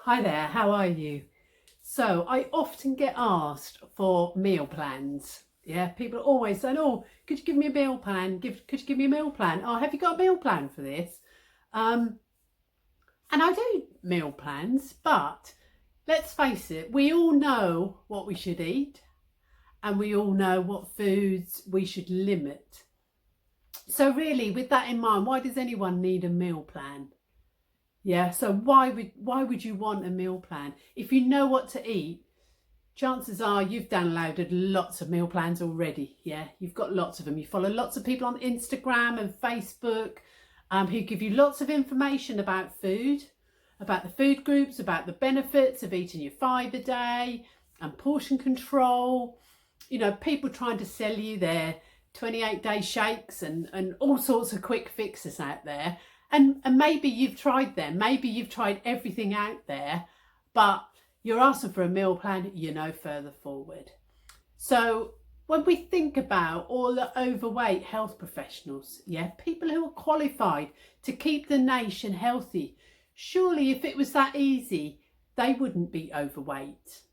Hi there, how are you? So I often get asked for meal plans. Yeah, people are always saying, "Oh, could you give me a meal plan? Could you give me a meal plan? Oh, have you got a meal plan for this?" Um, and I do meal plans, but let's face it, we all know what we should eat, and we all know what foods we should limit. So really, with that in mind, why does anyone need a meal plan? Yeah, so why would you want a meal plan? If you know what to eat, chances are you've downloaded lots of meal plans already. Yeah, you've got lots of them. You follow lots of people on Instagram and Facebook who give you lots of information about food, about the food groups, about the benefits of eating your 5 a day and portion control. You know, people trying to sell you their 28-day shakes and all sorts of quick fixes out there. And maybe you've tried them. Maybe you've tried everything out there, but you're asking for a meal plan, you're no further forward. So when we think about all the overweight health professionals, yeah, people who are qualified to keep the nation healthy, surely if it was that easy, they wouldn't be overweight.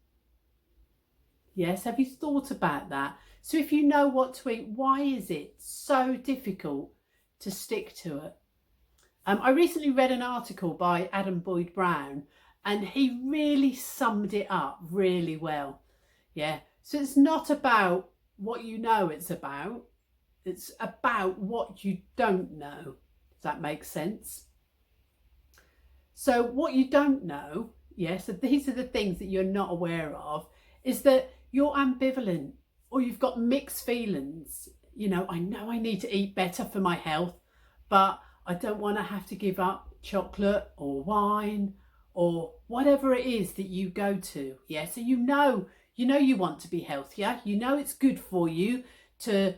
Yes, have you thought about that? So if you know what to eat, why is it so difficult to stick to it? I recently read an article by Adam Boyd Brown and he really summed it up really well. Yeah, so it's not about what you know, it's about what you don't know. Does that make sense? So what you don't know, yes, so these are the things that you're not aware of, is that you're ambivalent or you've got mixed feelings. You know I need to eat better for my health, but I don't want to have to give up chocolate or wine or whatever it is that you go to. Yeah, so you want to be healthier. You know it's good for you to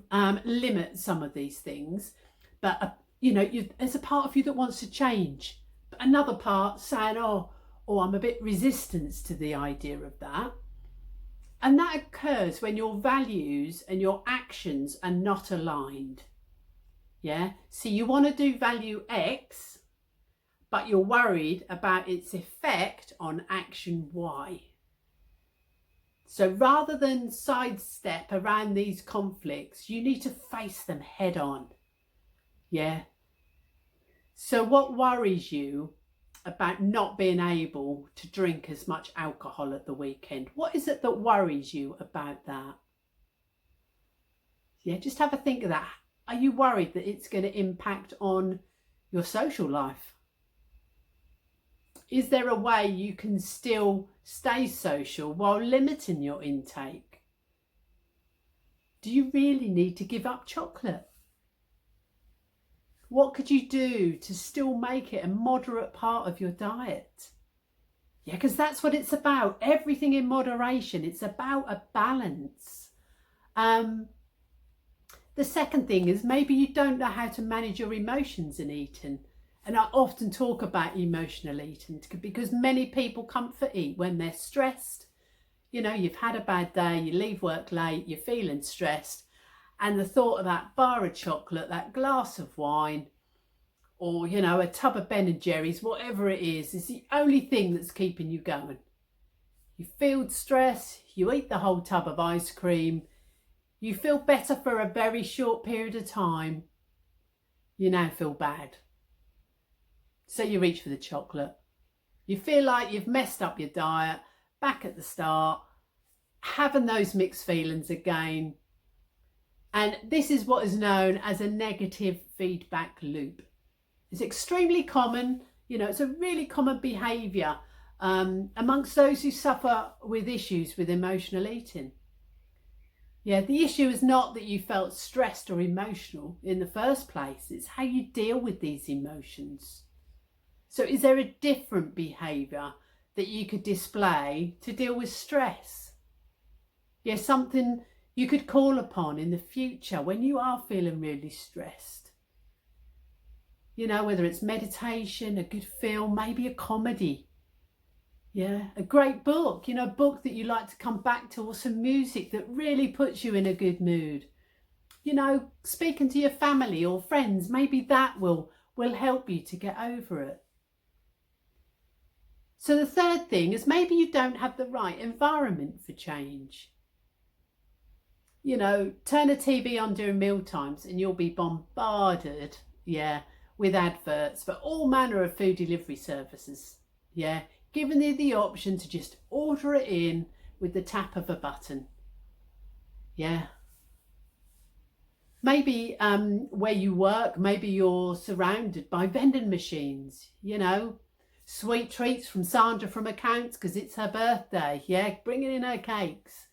limit some of these things, but there's a part of you that wants to change. But another part saying, "Oh, I'm a bit resistant to the idea of that." And that occurs when your values and your actions are not aligned. Yeah, so you want to do value X, but you're worried about its effect on action Y. So rather than sidestep around these conflicts, you need to face them head on. Yeah. So what worries you about not being able to drink as much alcohol at the weekend? What is it that worries you about that? Yeah, just have a think of that. Are you worried that it's going to impact on your social life? Is there a way you can still stay social while limiting your intake? Do you really need to give up chocolate? What could you do to still make it a moderate part of your diet? Yeah, because that's what it's about. Everything in moderation. It's about a balance. The second thing is maybe you don't know how to manage your emotions in eating. And I often talk about emotional eating because many people comfort eat when they're stressed. You know, you've had a bad day, you leave work late, you're feeling stressed, and the thought of that bar of chocolate, that glass of wine, or, a tub of Ben and Jerry's, whatever it is the only thing that's keeping you going. You feel stress, you eat the whole tub of ice cream, you feel better for a very short period of time, you now feel bad. So you reach for the chocolate. You feel like you've messed up your diet, back at the start, having those mixed feelings again. And this is what is known as a negative feedback loop. It's extremely common, it's a really common behaviour amongst those who suffer with issues with emotional eating. Yeah, the issue is not that you felt stressed or emotional in the first place, it's how you deal with these emotions. So is there a different behaviour that you could display to deal with stress? Yeah, something you could call upon in the future when you are feeling really stressed. Whether it's meditation, a good film, maybe a comedy. Yeah, a great book, a book that you like to come back to, or some music that really puts you in a good mood. Speaking to your family or friends, maybe that will help you to get over it. So the third thing is maybe you don't have the right environment for change. You know, turn a TV on during meal times and you'll be bombarded, with adverts for all manner of food delivery services, giving you the option to just order it in with the tap of a button. Maybe where you work, maybe you're surrounded by vending machines, sweet treats from Sandra from accounts because it's her birthday, bringing in her cakes.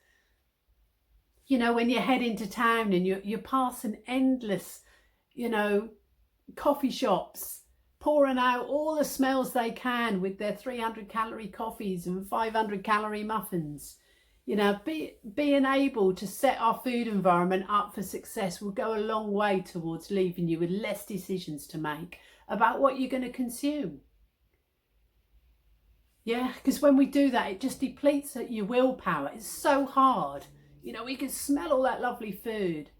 When you head into town and you're passing endless, coffee shops, pouring out all the smells they can with their 300 calorie coffees and 500 calorie muffins. Being able to set our food environment up for success will go a long way towards leaving you with less decisions to make about what you're going to consume. Because when we do that, it just depletes your willpower. It's so hard. We can smell all that lovely food.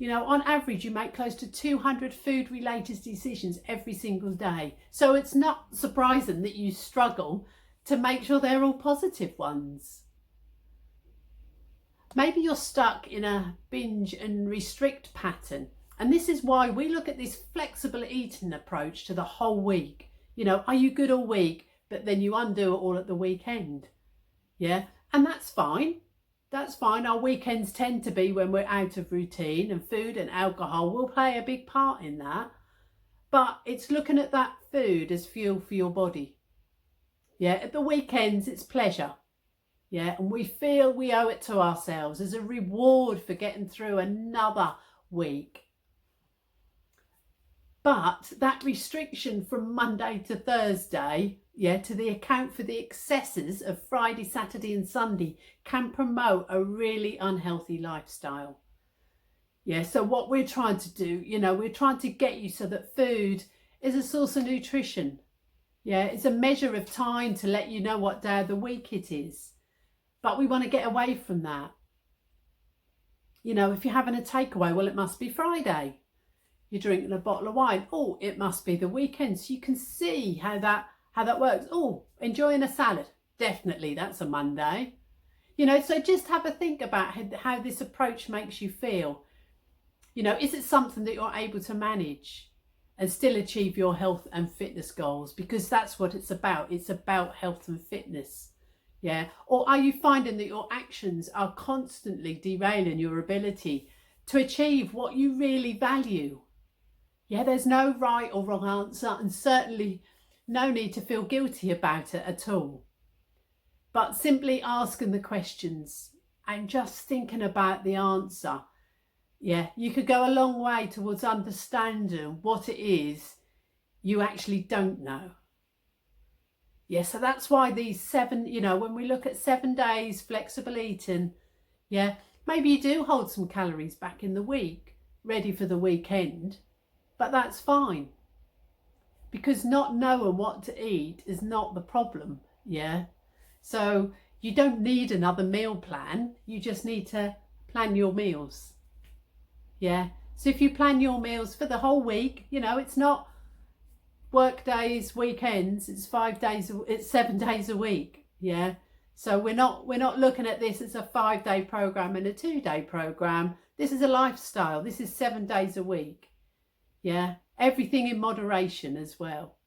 On average, you make close to 200 food-related decisions every single day. So it's not surprising that you struggle to make sure they're all positive ones. Maybe you're stuck in a binge and restrict pattern. And this is why we look at this flexible eating approach to the whole week. Are you good all week, but then you undo it all at the weekend? And that's fine. That's fine. Our weekends tend to be when we're out of routine, and food and alcohol will play a big part in that. But it's looking at that food as fuel for your body. At the weekends, it's pleasure. And we feel we owe it to ourselves as a reward for getting through another week. But that restriction from Monday to Thursday, to the account for the excesses of Friday, Saturday and Sunday can promote a really unhealthy lifestyle. So what we're trying to do, we're trying to get you so that food is a source of nutrition. It's a measure of time to let you know what day of the week it is. But we want to get away from that. If you're having a takeaway, well, it must be Friday. You're drinking a bottle of wine. Oh, it must be the weekend. So you can see how that works. Oh, enjoying a salad. Definitely, that's a Monday. So just have a think about how this approach makes you feel. Is it something that you're able to manage and still achieve your health and fitness goals? Because that's what it's about. It's about health and fitness. Or are you finding that your actions are constantly derailing your ability to achieve what you really value? There's no right or wrong answer, and certainly no need to feel guilty about it at all. But simply asking the questions and just thinking about the answer, you could go a long way towards understanding what it is you actually don't know. So that's why these 7, when we look at 7 days flexible eating, maybe you do hold some calories back in the week, ready for the weekend, but that's fine. Because not knowing what to eat is not the problem, So you don't need another meal plan, you just need to plan your meals, So if you plan your meals for the whole week, it's not work days, weekends, it's 5 days, it's 7 days a week, So we're not looking at this as a 5-day program and a 2-day program. This is a lifestyle. This is 7 days a week, Everything in moderation as well.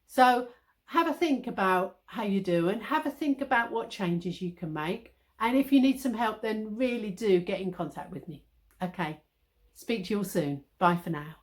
So have a think about how you're doing. Have a think about what changes you can make. And if you need some help, then really do get in contact with me. Okay, speak to you all soon. Bye for now.